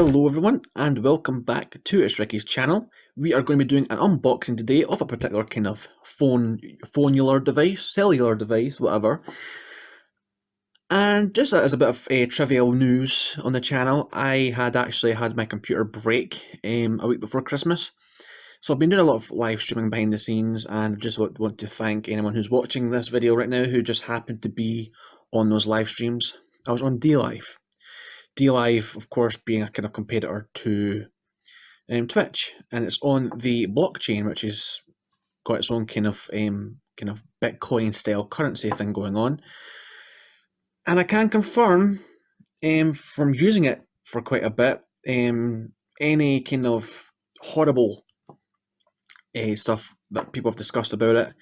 Hello everyone and welcome back to It's Ricky's channel. We are going to be doing an unboxing today of a particular kind of cellular device, whatever. And just as a bit of trivial news on the channel, I had actually had my computer break a week before Christmas. So I've been doing a lot of live streaming behind the scenes, and just want to thank anyone who's watching this video right now who just happened to be on those live streams. I was on DLive. DLive, of course, being a kind of competitor to Twitch, and it's on the blockchain, which has got its own kind of Bitcoin style currency thing going on. And I can confirm from using it for quite a bit, any kind of horrible stuff that people have discussed about it,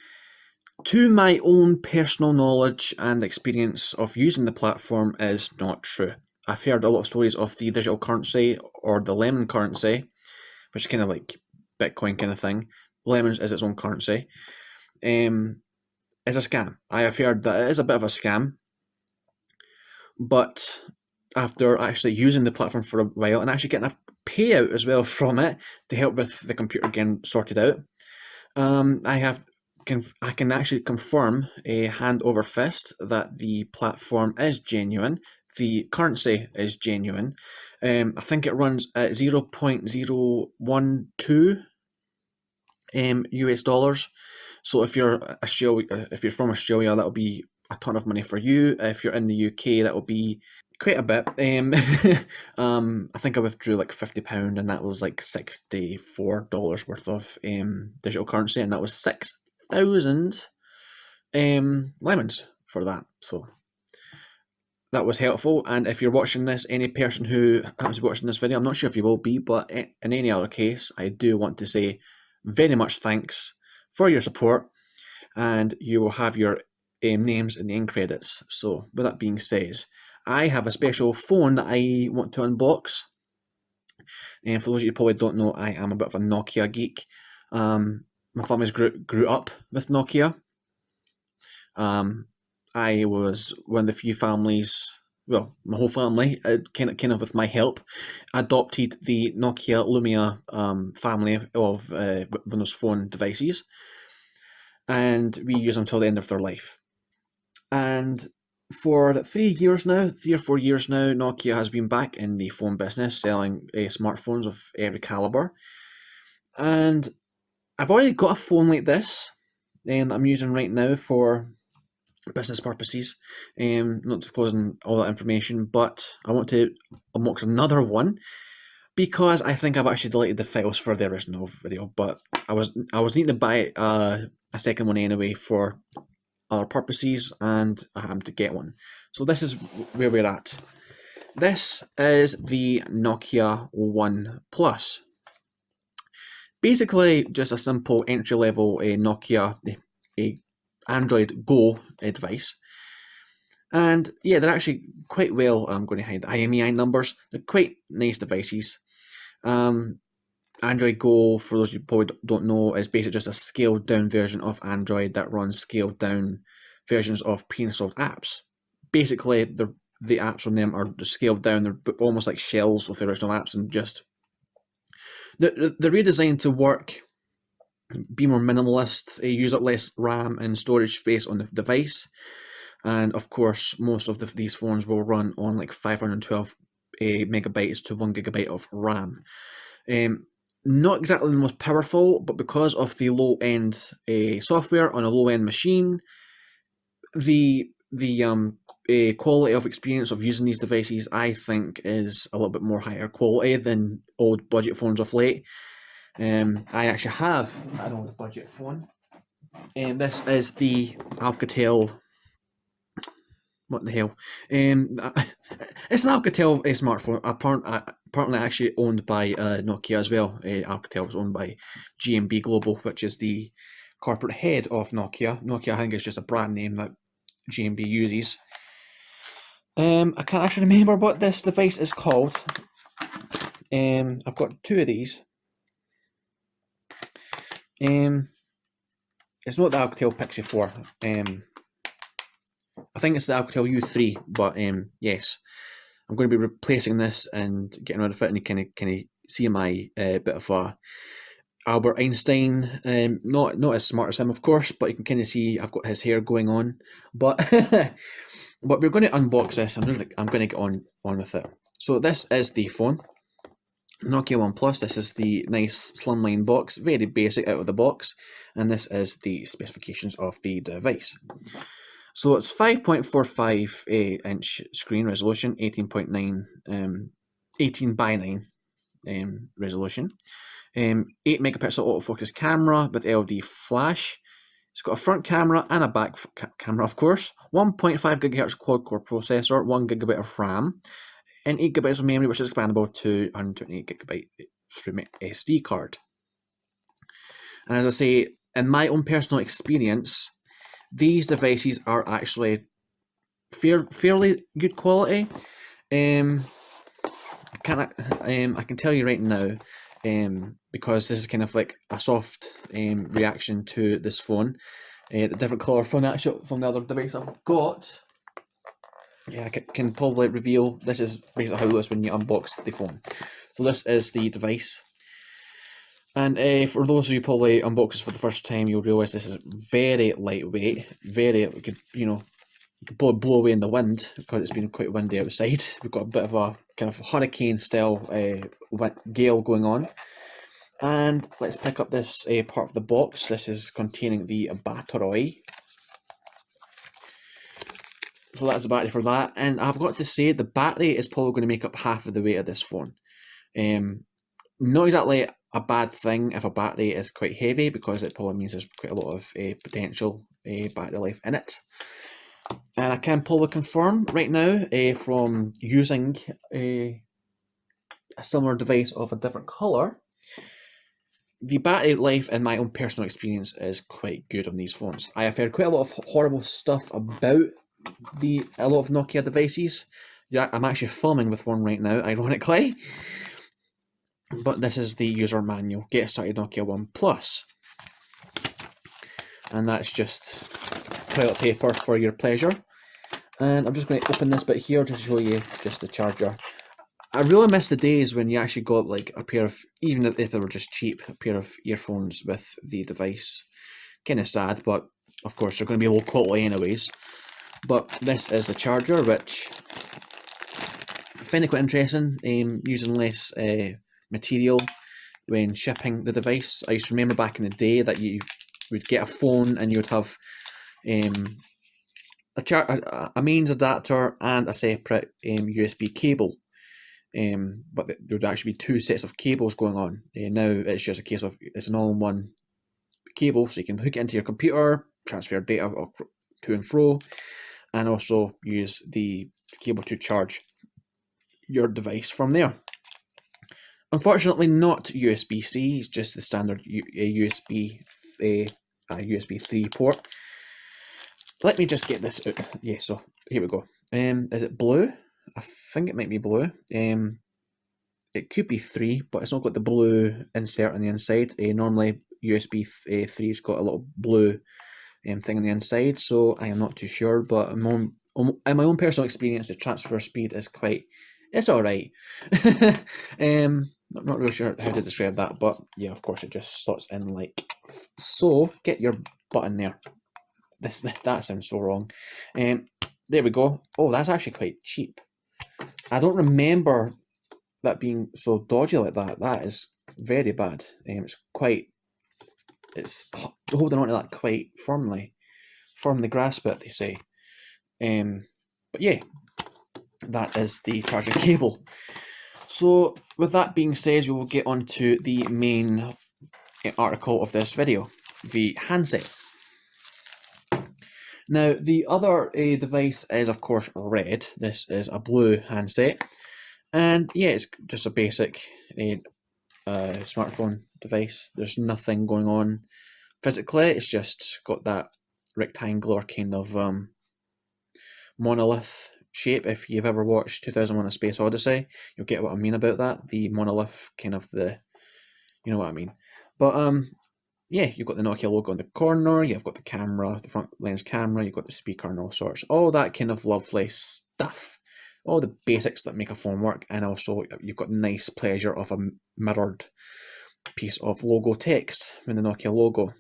to my own personal knowledge and experience of using the platform, is not true. I've heard a lot of stories of the digital currency or the lemon currency, which is kind of like Bitcoin kind of thing. Lemons is its own currency. Is a scam. I have heard that it is a bit of a scam, but after actually using the platform for a while and actually getting a payout as well from it to help with the computer getting sorted out, I can actually confirm hand over fist that the platform is genuine. The currency is genuine. I think it runs at 0.012 US dollars. So if you're from Australia, that'll be a ton of money for you. If you're in the UK, that'll be quite a bit. I think I withdrew like £50, and that was like $64 worth of digital currency, and that was 6,000 lemons for that. So that was helpful. And if you're watching this, any person who happens to be watching this video, I'm not sure if you will be, but in any other case, I do want to say very much thanks for your support, and you will have your names in the end credits. So with that being said, I have a special phone that I want to unbox. And for those of you who probably don't know, I am a bit of a Nokia geek. My family's grew up with Nokia. I was one of the few families, well, my whole family, kind of with my help, adopted the Nokia Lumia family of Windows Phone devices, and we use them until the end of their life. And for 3 or 4 years now, Nokia has been back in the phone business, selling smartphones of every caliber. And I've already got a phone like this that I'm using right now for business purposes. Not disclosing all that information, but I want to unbox another one because I think I've actually deleted the files for the original video, but I was needing to buy a second one anyway for other purposes, and I happened to get one. So this is where we're at. This is the Nokia 1 Plus. Basically, just a simple entry-level Nokia Android Go device. And yeah, they're actually quite well, I'm going to hide the IMEI numbers, they're quite nice devices. Android Go, for those of you who probably don't know, is basically just a scaled down version of Android that runs scaled down versions of pre-installed apps. Basically, the apps on them are scaled down, they're almost like shells of the original apps, and just they're redesigned to work, be more minimalist, use up less RAM and storage space on the device. And of course, most of these phones will run on like 512 megabytes to 1 gigabyte of RAM. Not exactly the most powerful, but because of the low-end software on a low-end machine, the quality of experience of using these devices, I think, is a little bit more higher quality than old budget phones of late. I actually have an old budget phone, and this is the Alcatel. What the hell? It's an Alcatel smartphone. Apparently, actually owned by Nokia as well. Alcatel was owned by HMD Global, which is the corporate head of Nokia. Nokia, I think, is just a brand name that HMD uses. I can't actually remember what this device is called. I've got two of these. It's not the Alcatel Pixie 4. I think it's the Alcatel U3, but yes. I'm going to be replacing this and getting rid of it, and you kind of see my bit of a Albert Einstein. Not as smart as him, of course, but you can kind of see I've got his hair going on. But but we're going to unbox this. I'm going to get on with it. So this is the phone, Nokia One Plus. This is the nice slimline box, very basic out of the box, and this is the specifications of the device. So it's 5.45 inch screen resolution, 18 by 9 resolution. 8 megapixel autofocus camera with LED flash. It's got a front camera and a back camera, of course. 1.5 GHz quad-core processor, 1 GB of RAM, and 8 GB of memory, which is expandable to 128 GB through my SD card. And as I say, in my own personal experience, these devices are actually fairly good quality. I can tell you right now, because this is kind of like a soft reaction to this phone, the different colour from the other device I've got. Yeah, I can probably reveal this is basically how it looks when you unbox the phone. So this is the device. And for those of you probably unbox this for the first time, you'll realise this is very lightweight, you could blow away in the wind because it's been quite windy outside. We've got a bit of a kind of hurricane style gale going on. And let's pick up this part of the box. This is containing the battery. So that's the battery for that. And I've got to say, the battery is probably going to make up half of the weight of this phone. Not exactly a bad thing if a battery is quite heavy, because it probably means there's quite a lot of potential battery life in it. And I can probably confirm right now from using a similar device of a different colour, the battery life in my own personal experience is quite good on these phones. I have heard quite a lot of horrible stuff about a lot of Nokia devices. Yeah, I'm actually filming with one right now, ironically. But this is the user manual. Get started Nokia One Plus. And that's just toilet paper for your pleasure. And I'm just going to open this bit here just to show you just the charger. I really miss the days when you actually got like a pair of, even if they were just cheap, a pair of earphones with the device. Kind of sad, but of course they're going to be low quality anyways. But this is the charger, which I find it quite interesting, using less material when shipping the device. I used to remember back in the day that you would get a phone and you would have a mains adapter and a separate USB cable. But there would actually be two sets of cables going on. Now it's just a case of it's an all-in-one cable, so you can hook it into your computer, transfer data to and fro, and also use the cable to charge your device from there. Unfortunately, not USB-C. It's just the standard USB 3 port. Let me just get this out. Yeah, so here we go. Is it blue? I think it might be blue. It could be 3, but it's not got the blue insert on the inside. Normally, USB 3's got a little blue thing on the inside, so I am not too sure. But in my own personal experience, the transfer speed is it's alright. Not really sure how to describe that, but yeah, of course, it just slots in like so. Get your button there. That sounds so wrong. There we go. Oh, that's actually quite cheap. I don't remember that being so dodgy like that. That is very bad. It's holding on to that quite firmly grasp it, they say. But yeah, that is the charger cable. So with that being said, we will get on to the main article of this video, the handset. Now, the other device is, of course, red. This is a blue handset. And yeah, it's just a basic smartphone device. There's nothing going on physically. It's just got that rectangular kind of monolith shape. If you've ever watched 2001: A Space Odyssey, you'll get what I mean about that. The monolith, kind of you know what I mean. But yeah, you've got the Nokia logo in the corner, you've got the camera, the front lens camera, you've got the speaker and all sorts. All that kind of lovely stuff. all the basics that make a phone work, and also you've got nice pleasure of a mirrored piece of logo text with the Nokia logo.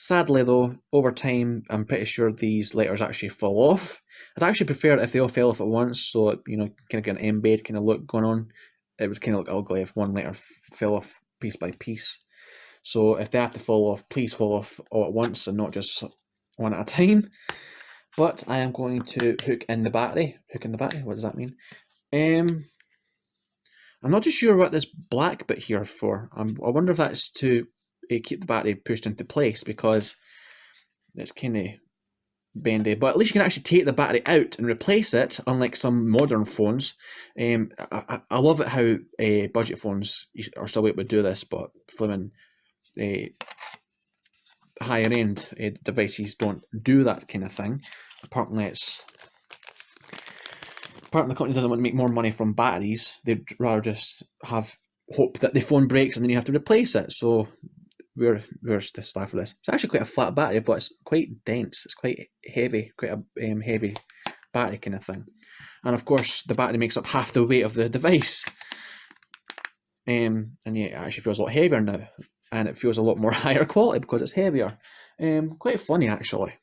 Sadly though, over time, I'm pretty sure these letters actually fall off. I'd actually prefer it if they all fell off at once, so kind of get an embed kind of look going on. It would kind of look ugly if one letter fell off piece by piece. So if they have to fall off, please fall off all at once and not just one at a time. But I am going to hook in the battery. Hook in the battery, what does that mean? I'm not too sure what this black bit here for. I wonder if that's to keep the battery pushed into place, because it's kind of bendy. But at least you can actually take the battery out and replace it, unlike some modern phones. I love it how budget phones are still able to do this, but flipping higher end devices don't do that kind of thing. Apparently the company doesn't want to make more money from batteries. They'd rather just have hope that the phone breaks and then you have to replace it. So where's the stuff for this? It's actually quite a flat battery, but it's quite dense. It's quite heavy, quite a heavy battery kind of thing. And of course, the battery makes up half the weight of the device. And yeah, it actually feels a lot heavier now, and it feels a lot more higher quality because it's heavier. Quite funny actually.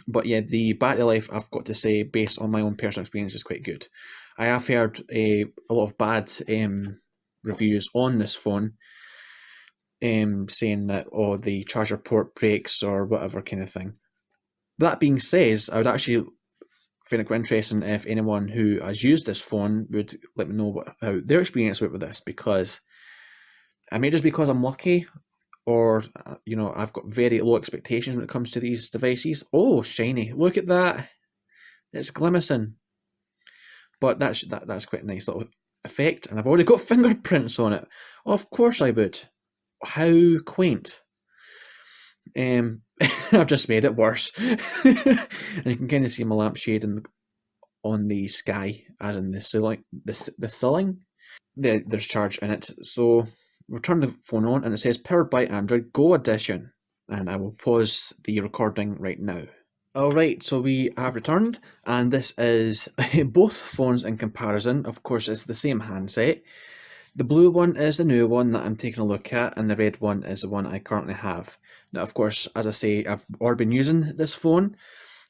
But yeah, the battery life, I've got to say, based on my own personal experience, is quite good. I have heard a lot of bad reviews on this phone, saying that the charger port breaks or whatever kind of thing. That being said, I would actually find it quite interesting if anyone who has used this phone would let me know how their experience with this, because I may just because I'm lucky, or I've got very low expectations when it comes to these devices. Oh, shiny! Look at that, it's glimacing. But that's quite a nice little effect, and I've already got fingerprints on it. Of course I would. How quaint. I've just made it worse. And you can kind of see my lampshade on the sky, as in the ceiling. The ceiling. There's charge in it. So we'll turn the phone on, and it says powered by Android Go Edition. And I will pause the recording right now. Alright, so we have returned, and this is both phones in comparison. Of course, it's the same handset. The blue one is the new one that I'm taking a look at, and the red one is the one I currently have. Now, of course, as I say, I've already been using this phone,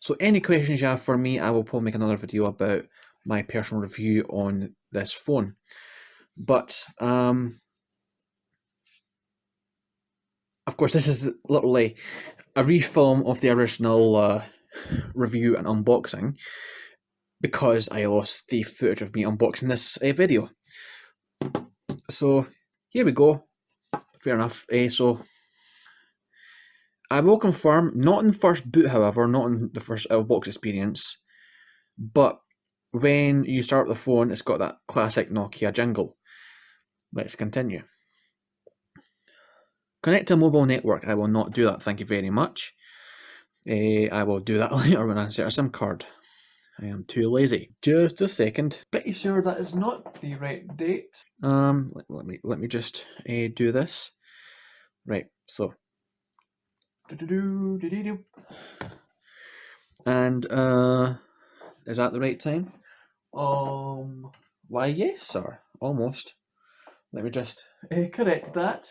so any questions you have for me, I will probably make another video about my personal review on this phone. But, of course, this is literally a refilm of the original review and unboxing, because I lost the footage of me unboxing this video. So here we go. Fair enough. So I will confirm, not in the first boot, however, not in the first out-of-box experience, but when you start the phone, it's got that classic Nokia jingle. Let's continue. Connect to a mobile network. I will not do that, thank you very much. I will do that later when I insert a SIM card. I am too lazy. Just a second. Pretty sure that is not the right date. Let me just do this. Right, so. And is that the right time? Why yes, sir. Almost. Let me just correct that.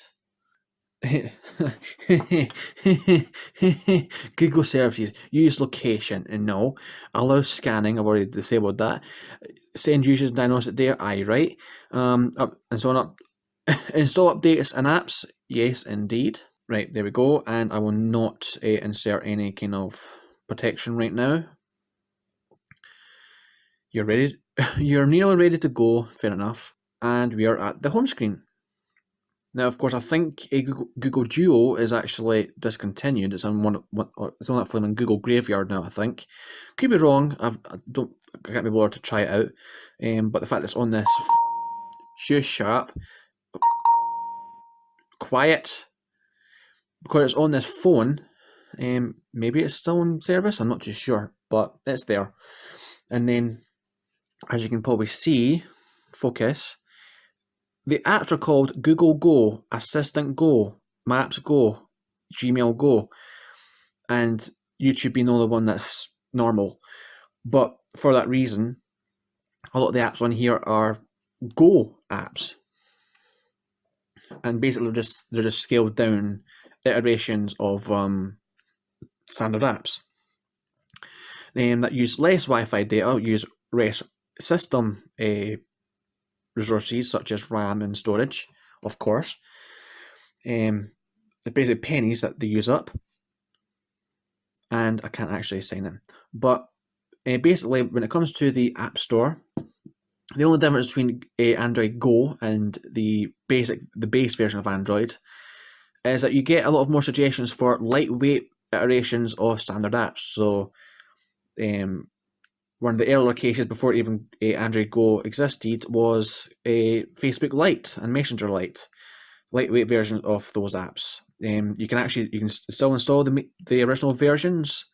Google services use location and no. Allow scanning. I've already disabled that. Send users diagnostic data. Aye, right. And so on. Install updates and apps. Yes, indeed. Right, there we go. And I will not insert any kind of protection right now. You're ready. You're nearly ready to go. Fair enough. And we are at the home screen. Now, of course, I think Google Duo is actually discontinued. It's on it's on that flaming Google Graveyard now, I think. Could be wrong. I can't be bothered to try it out. But the fact that it's on this sharp, quiet, because it's on this phone. Maybe it's still in service. I'm not too sure, but it's there. And then, as you can probably see, focus. The apps are called Google Go, Assistant Go, Maps Go, Gmail Go, and YouTube being the only one that's normal. But for that reason, a lot of the apps on here are Go apps, and basically they're just scaled down iterations of standard apps that use less Wi-Fi data, use less system resources such as RAM and storage, of course. It's basically pennies that they use up, and I can't actually sign in. But basically, when it comes to the App Store, the only difference between Android Go and the base version of Android is that you get a lot of more suggestions for lightweight iterations of standard apps. So one of the earlier cases before even Android Go existed was a Facebook Lite and Messenger Lite, lightweight versions of those apps. You can still install the original versions,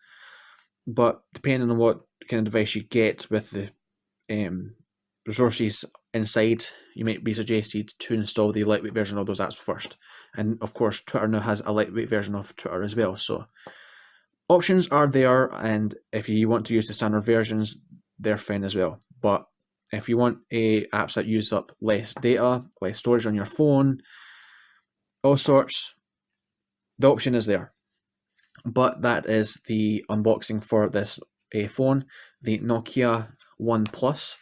but depending on what kind of device you get with the resources inside, you might be suggested to install the lightweight version of those apps first. And of course, Twitter now has a lightweight version of Twitter as well. So options are there, and if you want to use the standard versions, they're fine as well. But if you want apps that use up less data, less storage on your phone, all sorts, the option is there. But that is the unboxing for this phone, the Nokia One Plus.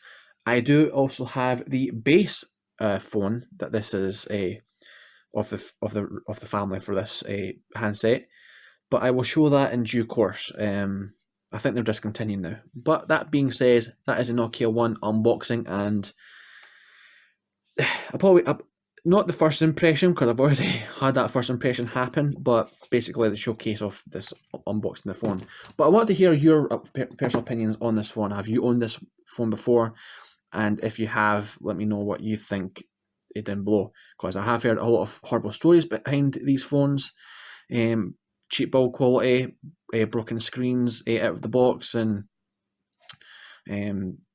I do also have the base phone that this is of the family for this handset, but I will show that in due course. I think they're discontinued now. But that being said, that is a Nokia One unboxing, and not the first impression, because I've already had that first impression happen, but basically the showcase of this unboxing the phone. But I want to hear your personal opinions on this phone. Have you owned this phone before? And if you have, let me know what you think down below, because I have heard a lot of horrible stories behind these phones. Cheap build quality, broken screens out of the box, and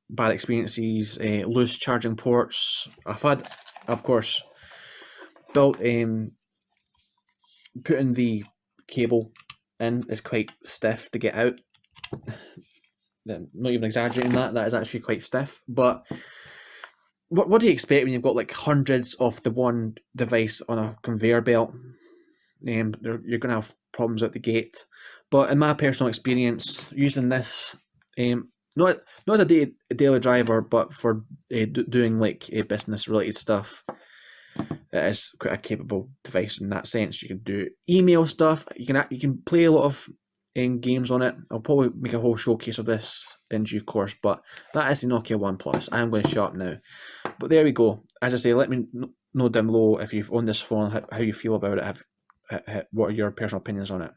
bad experiences, loose charging ports. I've had, of course, putting the cable in is quite stiff to get out. Not even exaggerating, that is actually quite stiff. But what do you expect when you've got like hundreds of the one device on a conveyor belt? You're going to have problems at the gate. But in my personal experience, using this, not as a daily driver, but for doing like business related stuff, it is quite a capable device in that sense. You can do email stuff. You can play a lot of games on it. I'll probably make a whole showcase of this in due course, but that is the Nokia One Plus. I'm going to shut up now. But there we go. As I say, let me know down below if you've owned this phone, how you feel about it. What are your personal opinions on it?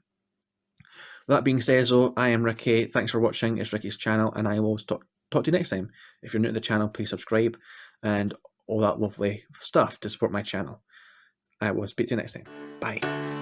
That being said, though, I am Ricky. Thanks for watching. It's Ricky's channel, and I will talk to you next time. If you're new to the channel, please subscribe and all that lovely stuff to support my channel. I will speak to you next time. Bye.